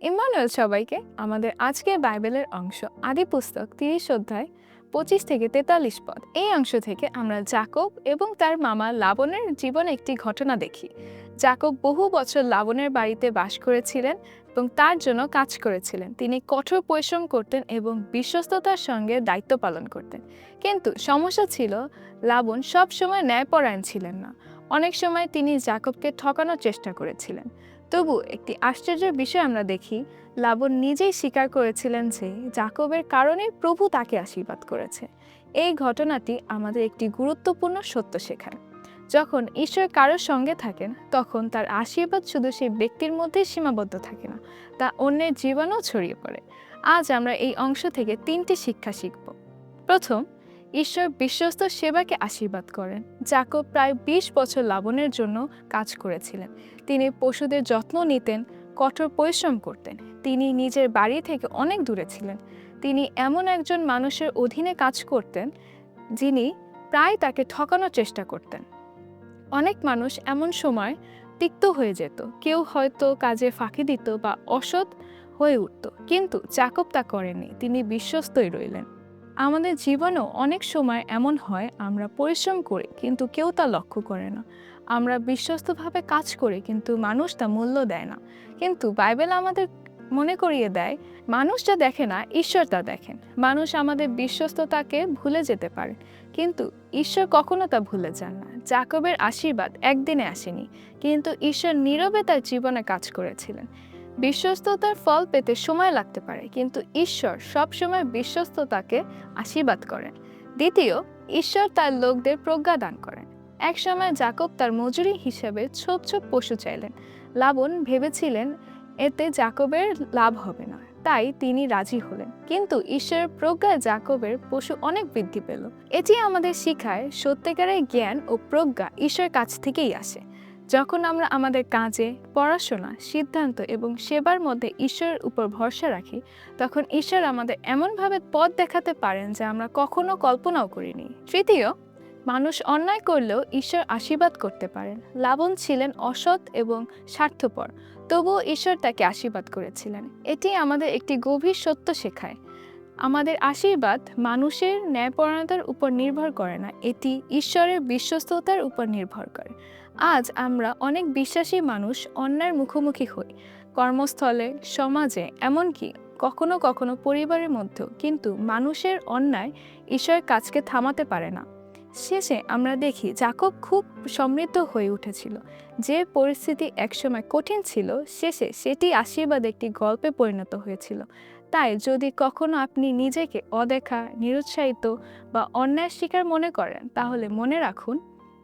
Emmanuel সবাইকে আমাদের আজকের বাইবেলের অংশ আদি পুস্তক 30 অধ্যায় 25 থেকে 43 পদ। এই অংশ থেকে আমরা যাকব এবং তার মামা লাবনের জীবনে একটি ঘটনা দেখি। যাকব বহু বছর লাবনের বাড়িতে বাস করেছিলেন এবং তার জন্য কাজ করেছিলেন। তিনি কঠোর পরিশ্রম করতেন এবং বিশ্বস্ততার সঙ্গে দায়িত্ব পালন করতেন। কিন্তু সমস্যা ছিল, লাবন সব সময় ন্যায়পরায়ণ ছিলেন না। অনেক সময় তিনি যাকবকে ঠকানোর চেষ্টা করেছিলেন। তবু একটি আশ্চর্যের বিষয় আমরা দেখি, লাবন নিজেই স্বীকার করেছিলেন যে যাকবের কারণে প্রভু তাকে আশীর্বাদ করেছে। এই ঘটনাটি আমাদের একটি গুরুত্বপূর্ণ সত্য শেখায়। যখন ঈশ্বর কারোর সঙ্গে থাকেন, তখন তার আশীর্বাদ শুধু সেই ব্যক্তির মধ্যেই সীমাবদ্ধ থাকে না, তা অন্যের জীবনেও ছড়িয়ে পড়ে। আজ আমরা এই অংশ থেকে 3টি শিক্ষা শিখব। প্রথম, ঈশ্বর বিশ্বস্ত সেবাকে আশীর্বাদ করেন। যাকব প্রায় 20 বছর লাবনের জন্য কাজ করেছিলেন। তিনি পশুদের যত্ন নিতেন, কঠোর পরিশ্রম করতেন। তিনি নিজের বাড়ি থেকে অনেক দূরে ছিলেন। তিনি এমন একজন মানুষের অধীনে কাজ করতেন যিনি প্রায় তাকে ঠকানোর চেষ্টা করতেন। অনেক মানুষ এমন সময় তিক্ত হয়ে যেত, কেউ হয়তো কাজে ফাঁকি দিত বা অসৎ হয়ে উঠত, কিন্তু যাকব তা করেননি। তিনি বিশ্বস্তই রইলেন। আমাদের জীবনেও অনেক সময় এমন হয়, আমরা পরিশ্রম করি কিন্তু কেউ তা লক্ষ্য করে না। আমরা বিশ্বস্তভাবে কাজ করি কিন্তু মানুষ তা মূল্য দেয় না। কিন্তু বাইবেল আমাদের মনে করিয়ে দেয়, মানুষ যা দেখে না ঈশ্বর তা দেখেন। মানুষ আমাদের বিশ্বস্ততাকে ভুলে যেতে পারে, কিন্তু ঈশ্বর কখনো তা ভুলে যান না। যাকবের আশীর্বাদ একদিনে আসেনি, কিন্তু ঈশ্বর নীরবে তার জীবনে কাজ করেছিলেন। বিশ্বস্ততার ফল পেতে সময় লাগতে পারে, কিন্তু ঈশ্বর সবসময় বিশ্বস্ততাকে আশীর্বাদ করেন। দ্বিতীয়, ঈশ্বর তার লোকদের প্রজ্ঞা দান করেন। এক সময় যাকব তার মজুরি হিসেবে ছোপ ছোপ পশু চাইলেন। লাবন ভেবেছিলেন এতে যাকবের লাভ হবে না, তাই তিনি রাজি হলেন। কিন্তু ঈশ্বরের প্রজ্ঞায় যাকবের পশু অনেক বৃদ্ধি পেল। এটি আমাদের শিখায়, সত্যিকারের জ্ঞান ও প্রজ্ঞা ঈশ্বরের কাছ থেকেই আসে। যখন আমরা আমাদের কাজে, পড়াশোনা, সিদ্ধান্ত এবং সেবার মধ্যে ঈশ্বরের উপর ভরসা রাখি, তখন ঈশ্বর আমাদের এমনভাবে পথ দেখাতে পারেন যা আমরা কখনো কল্পনাও করিনি। তৃতীয়, মানুষ অন্যায় করলেও ঈশ্বর আশীর্বাদ করতে পারেন। লাবন ছিলেন অসৎ এবং স্বার্থপর, তবুও ঈশ্বর তাকে আশীর্বাদ করেছিলেন। এটি আমাদের একটি গভীর সত্য শেখায়। আমাদের আশীর্বাদ মানুষের ন্যায়পরায়ণতার উপর নির্ভর করে না, এটি ঈশ্বরের বিশ্বস্ততার উপর নির্ভর করে। আজ আমরা অনেক বিশ্বাসী মানুষ অন্যায়ের মুখোমুখি হই, কর্মস্থলে, সমাজে, এমনকি কখনো কখনো পরিবারের মধ্যেও। কিন্তু মানুষের অন্যায় ঈশ্বরের কাজকে থামাতে পারে না। শেষে আমরা দেখি যাকব খুব সমৃদ্ধ হয়ে উঠেছিল। যে পরিস্থিতি একসময় কঠিন ছিল, শেষে সেটি আশীর্বাদ একটি গল্পে পরিণত হয়েছিল। তাই যদি কখনো আপনি নিজেকে অদেখা, নিরুৎসাহিত বা অন্যায়ের শিকার মনে করেন, তাহলে মনে রাখুন,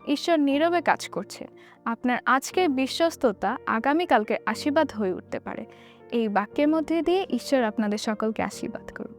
ঈশ্বর নীরবে কাজ করছেন। আপনার আজকের বিশ্বস্ততা আগামীকালকে আশীর্বাদ হয়ে উঠতে পারে। এই বাক্যের মধ্যে দিয়ে ঈশ্বর আপনাদের সকলকে আশীর্বাদ করুন।